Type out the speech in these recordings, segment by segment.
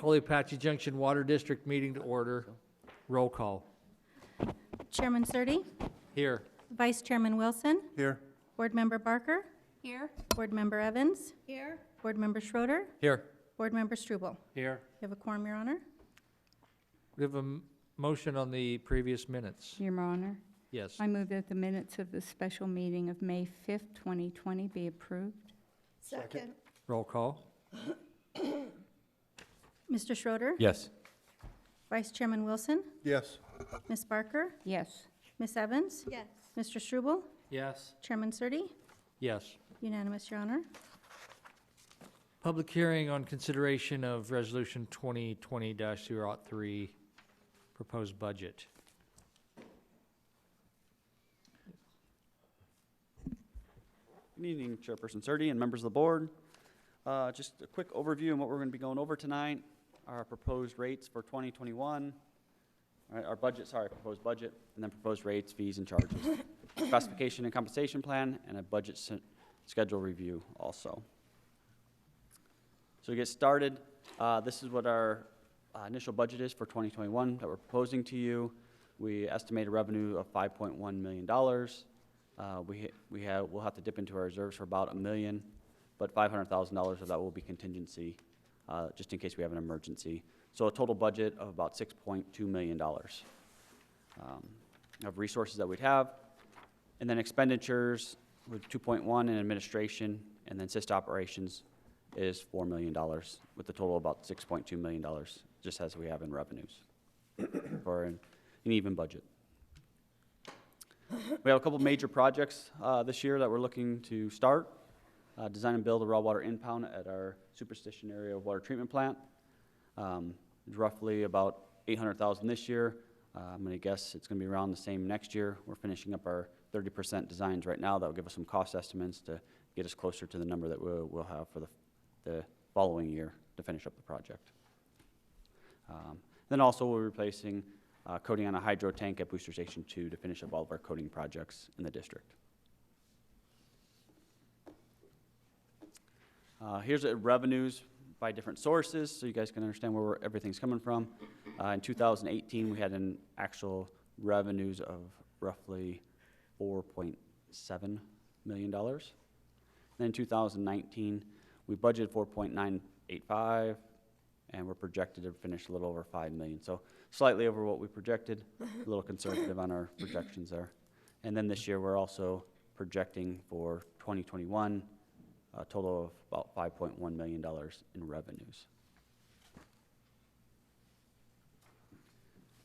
Colipatchy Junction Water District meeting to order. Roll call. Chairman Surtee, Here. Vice Chairman Wilson, Here. Board Member Barker, Here. Board Member Evans, Here. Board Member Schroeder, Here. Board Member Struble. Here. You have a quorum, Your Honor? We have a motion on the previous minutes. Your Honor, Yes. I move that the minutes of the special meeting of May 5th, 2020 be approved. Second. Roll call. Mr. Schroeder, Yes. Vice Chairman Wilson, Yes. Ms. Barker, Yes. Ms. Evans, Yes. Mr. Struble, Yes. Chairman Surtee. Yes. Unanimous, Your Honor. Public hearing on consideration of Resolution 2020-03, proposed budget. Good evening, Chairperson Surtee and members of the board. Just a quick overview on what we're going to be going over tonight. Our proposed rates for 2021, our budget, proposed budget, and then proposed rates, fees, and charges. Classification and compensation plan, and a budget schedule review also. So to get started, this is what our initial budget is for 2021 that we're proposing to you. We estimate a revenue of $5.1 million. We'll have to dip into our reserves for about $1 million, but $500,000 of that will be contingency, just in case we have an emergency. So a total budget of about $6.2 million of resources that we'd have. And then expenditures with 2.1 in administration, and then SIST operations is $4 million, with a total of about $6.2 million, just as we have in revenues for an even budget. We have a couple major projects this year that we're looking to start. Design and build a raw water impound at our Superstition area water treatment plant. Roughly about $800,000 this year. I'm going to guess it's going to be around the same next year. We're finishing up our 30% designs right now. That will give us some cost estimates to get us closer to the number that we'll have for the following year to finish up the project. Then also we're replacing coating on a hydro tank at Booster Station 2 to finish up all of our coating projects in the district. Here's the revenues by different sources, so you guys can understand where everything's coming from. In 2018, we had an actual revenues of roughly $4.7 million. Then in 2019, we budgeted 4.985, and we're projected to finish a little over 5 million. So slightly over what we projected, a little conservative on our projections there. And then this year, we're also projecting for 2021 a total of about $5.1 million in revenues.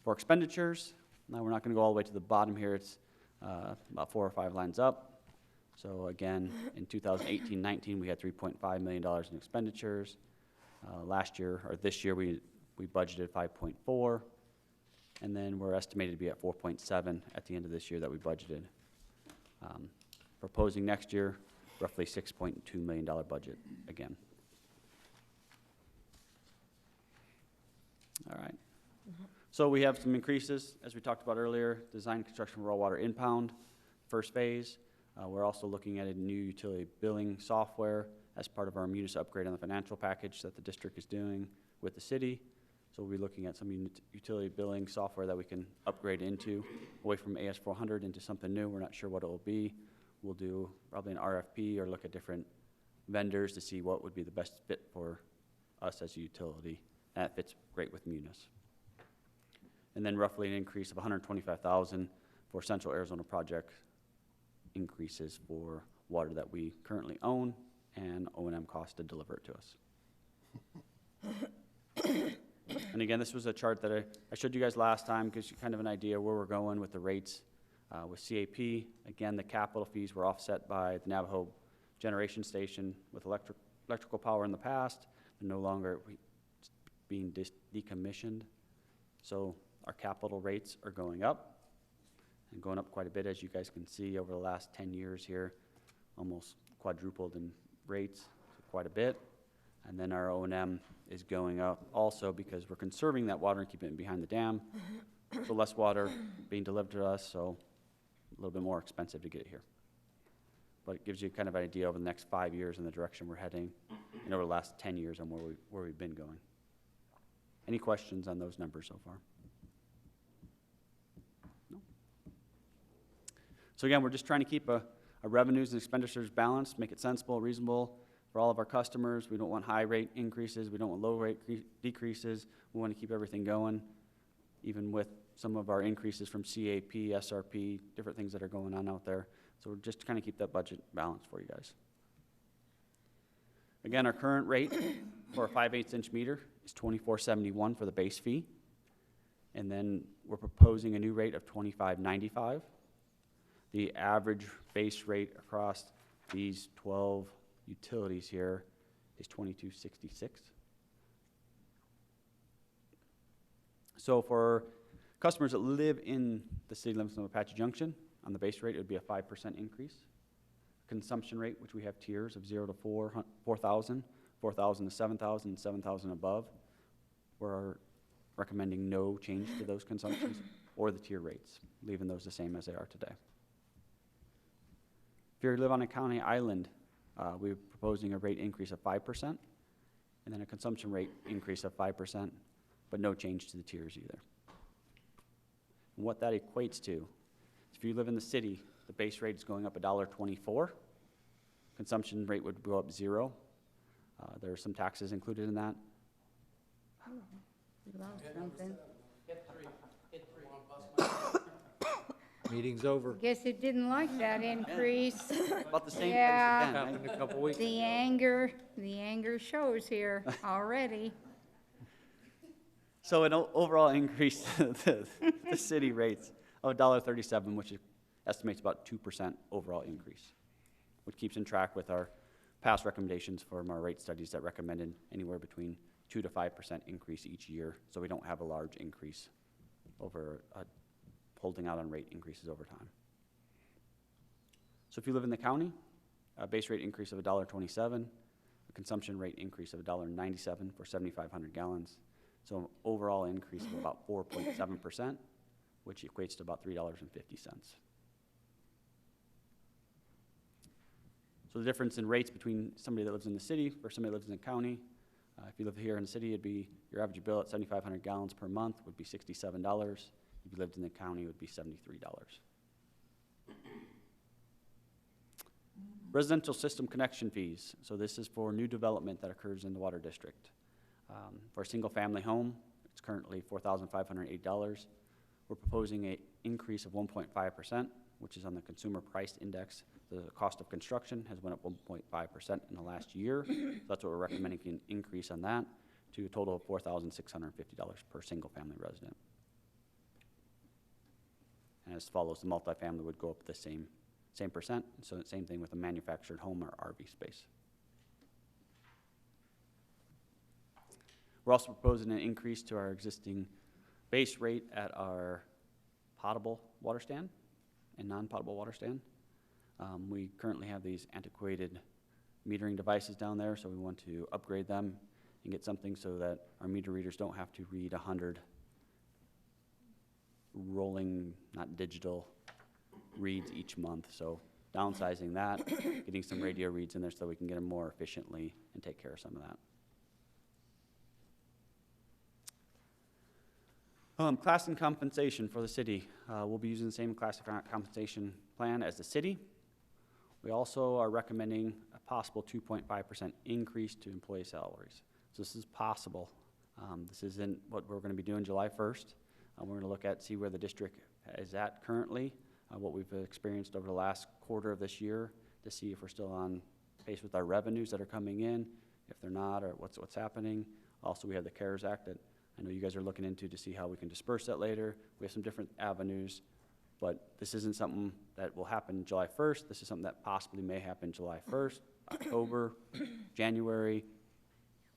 For expenditures, now we're not going to go all the way to the bottom here. It's about 4 or 5 lines up. So again, in 2018-19, we had $3.5 million in expenditures. Last year, or this year, we budgeted 5.4, and then we're estimated to be at 4.7 at the end of this year that we budgeted. Proposing next year, roughly $6.2 million budget again. All right. So we have some increases, as we talked about earlier, design construction raw water impound, first phase. We're also looking at a new utility billing software as part of our Munis upgrade on the financial package that the district is doing with the city. So we'll be looking at some utility billing software that we can upgrade into, away from AS400 into something new. We're not sure what it will be. We'll do probably an RFP or look at different vendors to see what would be the best fit for us as a utility. And that fits great with Munis. And then roughly an increase of $125,000 for Central Arizona project increases for water that we currently own and O&M cost to deliver it to us. And again, this was a chart that I showed you guys last time, gives you kind of an idea where we're going with the rates. With CAP, again, the capital fees were offset by the Navajo generation station with electrical power in the past. They're no longer being decommissioned. So our capital rates are going up, and going up quite a bit, as you guys can see over the last 10 years here, almost quadrupled in rates, so quite a bit. And then our O&M is going up also because we're conserving that water and keeping it behind the dam. So less water being delivered to us, so a little bit more expensive to get here. But it gives you kind of an idea over the next 5 years in the direction we're heading, and over the last 10 years on where we've been going. Any questions on those numbers so far? No? So again, we're just trying to keep our revenues and expenditures balanced, make it sensible, reasonable for all of our customers. We don't want high rate increases. We don't want low rate decreases. We want to keep everything going, even with some of our increases from CAP, SRP, different things that are going on out there. So we're just trying to keep that budget balanced for you guys. Again, our current rate for a 5/8 inch meter is $24.71 for the base fee. And then we're proposing a new rate of $25.95. The average base rate across these 12 utilities here is $22.66. So for customers that live in the city limits of Apache Junction, on the base rate, it would be a 5% increase. Consumption rate, which we have tiers of 0 to 4,000, 4,000 to 7,000, and 7,000 above. We're recommending no change to those consumptions or the tier rates, leaving those the same as they are today. If you live on a county island, we're proposing a rate increase of 5%, and then a consumption rate increase of 5%, but no change to the tiers either. And what that equates to, if you live in the city, the base rate is going up $1.24. Consumption rate would go up 0. There are some taxes included in that. We lost something. Meeting's over. Guess it didn't like that increase. About the same Yeah. place again, Happened a couple weeks The ago. anger shows here already. So an overall increase to the city rates of $1.37, which estimates about 2% overall increase, which keeps in track with our past recommendations from our rate studies that recommended anywhere between 2 to 5% increase each year, so we don't have a large increase over holding out on rate increases over time. So if you live in the county, a base rate increase of $1.27, a consumption rate increase of $1.97 for 7,500 gallons. So an overall increase of about 4.7%, which equates to about $3.50. So the difference in rates between somebody that lives in the city versus somebody that lives in the county, if you live here in the city, it'd be your average bill at 7,500 gallons per month would be $67. If you lived in the county, it would be $73. Residential system connection fees. So this is for new development that occurs in the water district. For a single-family home, it's currently $4,508. We're proposing an increase of 1.5%, which is on the consumer price index. The cost of construction has went up 1.5% in the last year. So that's what we're recommending, an increase on that to a total of $4,650 per single-family resident. And as follows, the multifamily would go up the same percent. So the same thing with a manufactured home or RV space. We're also proposing an increase to our existing base rate at our potable water stand and non-potable water stand. We currently have these antiquated metering devices down there, so we want to upgrade them and get something so that our meter readers don't have to read 100 rolling, not digital, reads each month. So downsizing that, getting some radio reads in there so we can get them more efficiently and take care of some of that. Class and compensation for the city. We'll be using the same class and compensation plan as the city. We also are recommending a possible 2.5% increase to employee salaries. So this is possible. This isn't what we're going to be doing July 1st. We're going to look at, see where the district is at currently, what we've experienced over the last quarter of this year to see if we're still on pace with our revenues that are coming in, if they're not, or what's happening. Also, we have the CARES Act that I know you guys are looking into to see how we can disperse that later. We have some different avenues, but this isn't something that will happen July 1st. This is something that possibly may happen July 1st, October, January,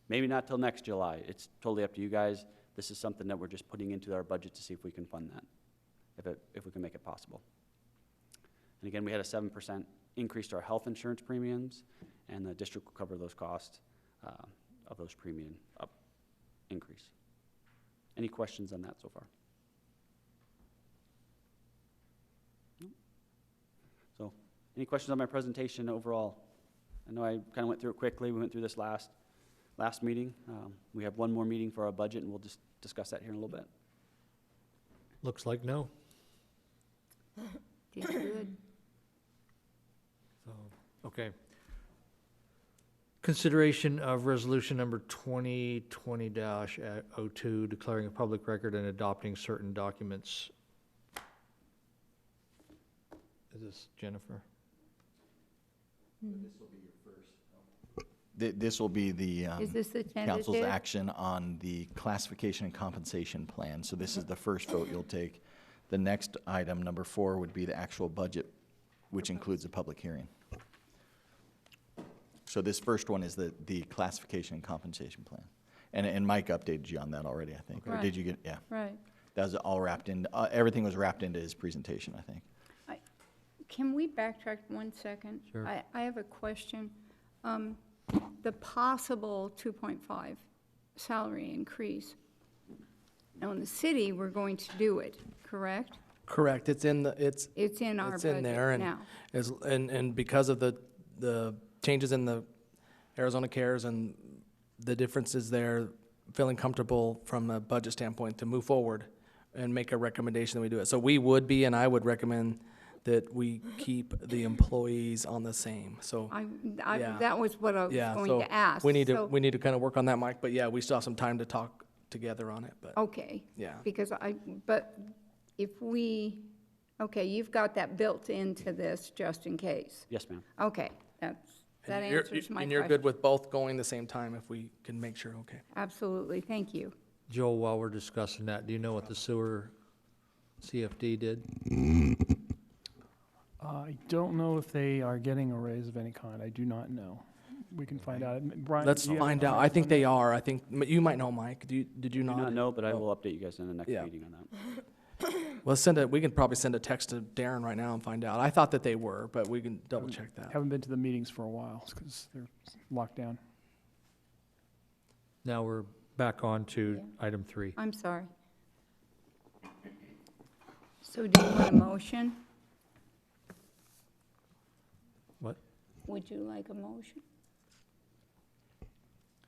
maybe not till next July. It's totally up to you guys. This is something that we're just putting into our budget to see if we can fund that, if we can make it possible. And again, we had a 7% increase to our health insurance premiums, and the district will cover those costs of those premium increase. Any questions on that so far? No? So, any questions on my presentation overall? I know I kind of went through it quickly. We went through this last last meeting. We have one more meeting for our budget, and we'll just discuss that here in a little bit. Looks like no. Did good. So, okay. Consideration of resolution number 2020-02, declaring a public record and adopting certain documents. Is this Jennifer? This will be the Is this the council's tentative? action on the classification and compensation plan. So this is the first vote you'll take. The next item, number 4, would be the actual budget, which includes a public hearing. So this first one is the classification and compensation plan. And Mike updated you on that already, I think. Or Right. did you get, yeah. Right. That was all wrapped in, everything was wrapped into his presentation, I think. Can we backtrack 1 second? Sure. I have a question. The possible 2.5 salary increase. Now, in the city, we're going to do it, correct? Correct, it's in the, it's in our It's in there, budget and now. and because of the changes in the Arizona Cares and the differences there, feeling comfortable from a budget standpoint to move forward and make a recommendation that we do it. So we would be, and I would recommend that we keep the employees on the same, so. Yeah. That was what I was Yeah, going so to ask. we need So- to kind of work on that, Mike, but yeah, we still have some time to talk together on it, but, Okay. yeah. Because but if we, okay, you've got that built into this just in case. Yes, ma'am. Okay, that And you're- answers my question. And you're good with both going the same time if we can make sure, okay. Absolutely, thank you. Joel, while we're discussing that, do you know what the sewer CFD did? I don't know if they are getting a raise of any kind. I do not know. We can find out. Brian, Let's do you have find a out. I think they are. I think, you might know, Mike. Did you Do not? not know, but I will update you guys in the next Yeah. meeting on that. Well, we can probably send a text to Darren right now and find out. I thought that they were, but we can double check that. Haven't been to the meetings for a while because they're locked down. Now we're back on to Yeah. item 3. I'm sorry. So do you want a motion? What? Would you like a motion?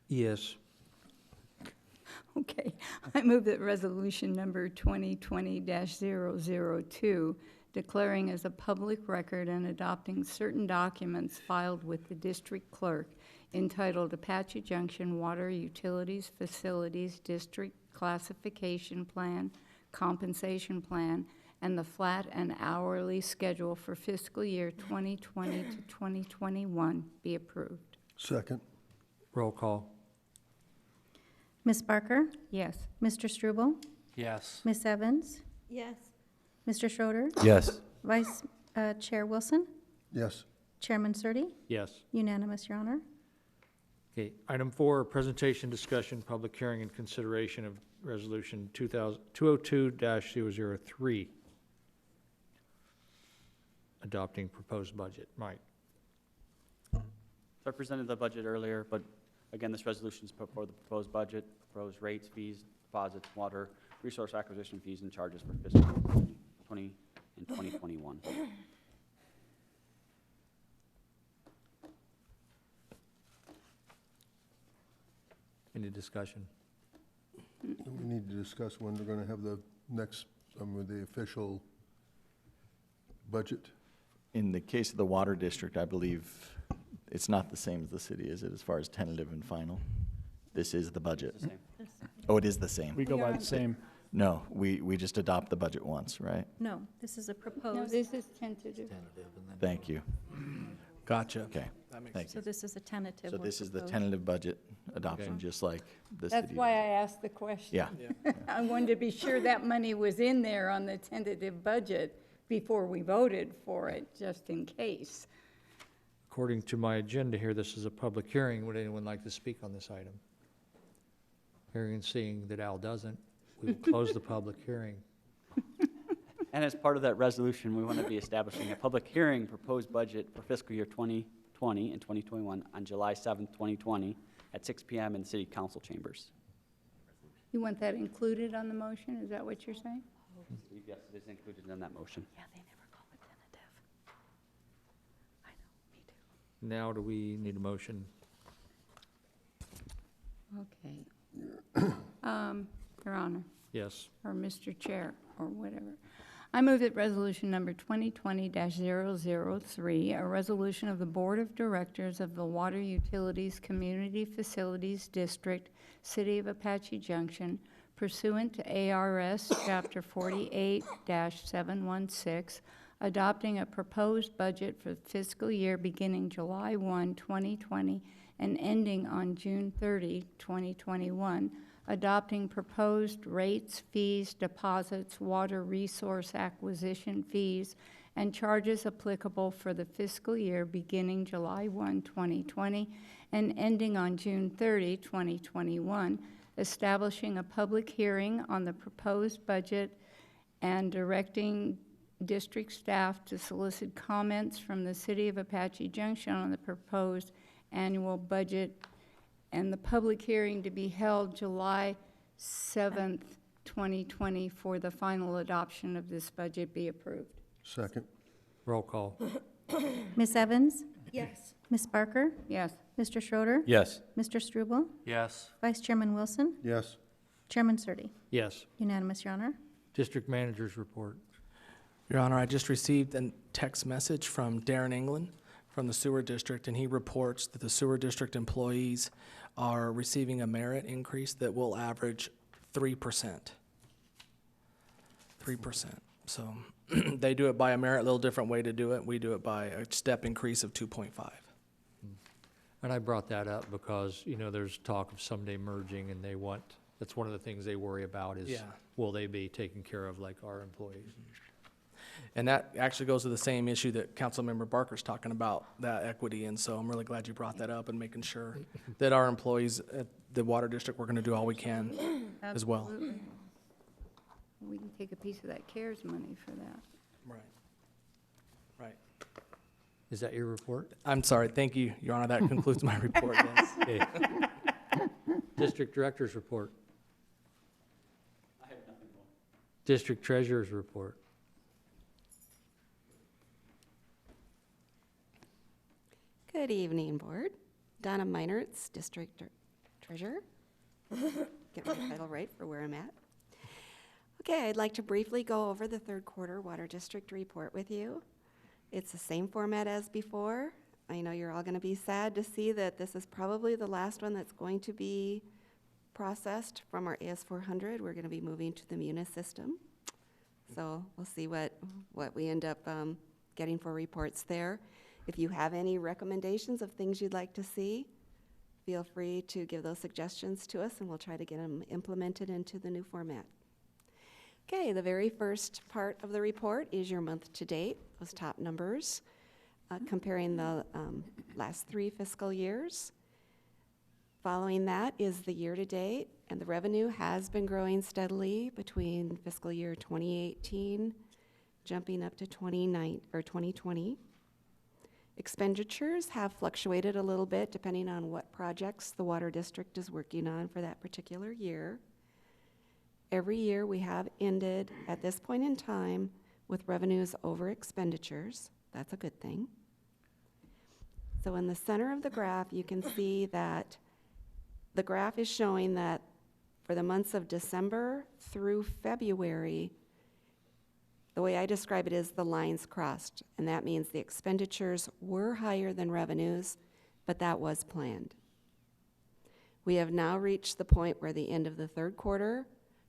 Yes. Okay, I move that resolution number 2020-002, declaring as a public record and adopting certain documents filed with the district clerk entitled Apache Junction Water Utilities Facilities District Classification Plan, Compensation Plan, and the flat and hourly schedule for fiscal year 2020 to 2021 be approved. Second. Roll call. Ms. Barker? Yes. Mr. Struble? Yes. Ms. Evans? Yes. Mr. Schroeder? Yes. Vice Chair Wilson? Yes. Chairman Surtee? Yes. Unanimous, Your Honor. Okay, item 4, presentation, discussion, public hearing, and consideration of resolution 202-003, adopting proposed budget. Mike? So I presented the budget earlier, but again, this resolution is for the proposed budget, proposed rates, fees, deposits, water, resource acquisition fees, and charges for fiscal 2020 and 2021. Any discussion? We need to discuss when we're going to have the next, with the official budget. In the case of the water district, I believe it's not the same as the city, is it, as far as tentative and final? This is the budget. It's the same. Oh, it is the same. We go by the same. No, we just adopt the budget once, right? No, this is a No, proposed, this is tentative. Thank you. Gotcha. Okay, That makes thank so you. this is a tentative. So or this is the proposed. tentative budget adoption, Okay. just like the city. That's why I asked the question. Yeah, I wanted to be sure that money was in there on the tentative budget before we voted for it, just in case. According to my agenda here, this is a public hearing. Would anyone like to speak on this item? Hearing and seeing that Al doesn't, we will close the public hearing. And as part of that resolution, we want to be establishing a public hearing proposed budget for fiscal year 2020 and 2021 on July 7th, 2020, at 6 p.m. in the city council chambers. You want that included on the motion? Is that what you're saying? Yes, it is included in that motion. Yeah, they never call it tentative. I know, me too. Now, do we need a motion? Okay. Your Honor, Yes. or Mr. Chair, or whatever. I move that resolution number 2020-003, a resolution of the Board of Directors of the Water Utilities Community Facilities District, City of Apache Junction, pursuant to ARS Chapter 48-716, adopting a proposed budget for the fiscal year beginning July 1, 2020, and ending on June 30, 2021, adopting proposed rates, fees, deposits, water resource acquisition fees, and charges applicable for the fiscal year beginning July 1, 2020, and ending on June 30, 2021, establishing a public hearing on the proposed budget and directing district staff to solicit comments from the City of Apache Junction on the proposed annual budget, and the public hearing to be held July 7th, 2020, for the final adoption of this budget be approved. Second. Roll call. Ms. Evans? Yes. Ms. Barker? Yes. Mr. Schroeder? Yes. Mr. Struble? Yes. Vice Chairman Wilson? Yes. Chairman Surtee? Yes. Unanimous, Your Honor. District Manager's Report. Your Honor, I just received a text message from Darren England from the Sewer District, and he reports that the Sewer District employees are receiving a merit increase that will average 3%. 3%. So they do it by a merit, a little different way to do it. We do it by a step increase of 2.5. And I brought that up because, you know, there's talk of someday merging, and they want, that's one of the things they worry about is, Yeah. will they be taken care of like our employees? And that actually goes to the same issue that Councilmember Barker's talking about, that equity. And so I'm really glad you brought that up and making sure that our employees at the Water District, we're going to do all we can as well. Absolutely. We can take a piece of that CARES money for that. Right. Right. Is that your report? I'm sorry. Thank you, Your Honor. That concludes my report. Yes. Okay. District Director's Report. I have nothing more. District Treasurer's Report. Good evening, Board. Donna Meinertz, District Treasurer. Get my title right for where I'm at. Okay, I'd like to briefly go over the third quarter Water District report with you. It's the same format as before. I know you're all going to be sad to see that this is probably the last one that's going to be processed from our AS400. We're going to be moving to the Munis system. So we'll see what we end up getting for reports there. If you have any recommendations of things you'd like to see, feel free to give those suggestions to us, and we'll try to get them implemented into the new format. Okay, the very first part of the report is your month-to-date, those top numbers, comparing the last 3 fiscal years. Following that is the year-to-date, and the revenue has been growing steadily between fiscal year 2018, jumping up to 2020. Expenditures have fluctuated a little bit depending on what projects the Water District is working on for that particular year. Every year we have ended at this point in time with revenues over expenditures. That's a good thing. So in the center of the graph, you can see that the graph is showing that for the months of December through February, the way I describe it is the lines crossed, and that means the expenditures were higher than revenues, but that was planned. We have now reached the point where the end of the third quarter,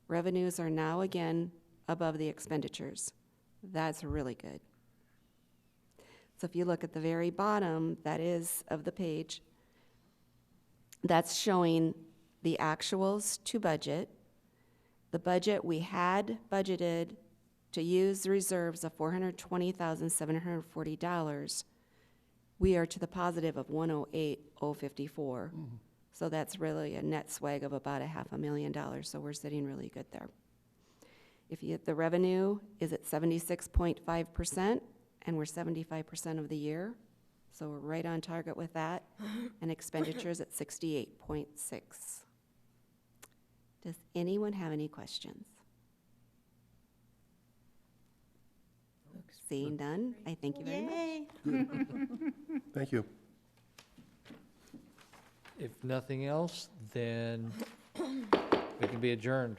revenues are now again above the expenditures. That's really good. So if you look at the very bottom, that is of the page, that's showing the actuals to budget. The budget we had budgeted to use the reserves of $420,740, we are to the positive of $108,054. So that's really a net swag of about $500,000. So we're sitting really good there. If you, the revenue is at 76.5%, and we're 75% of the year, so we're right on target with that. And expenditures at 68.6. Does anyone have any questions? Seeing none, I thank you very much. Thank you. If nothing else, then we can be adjourned.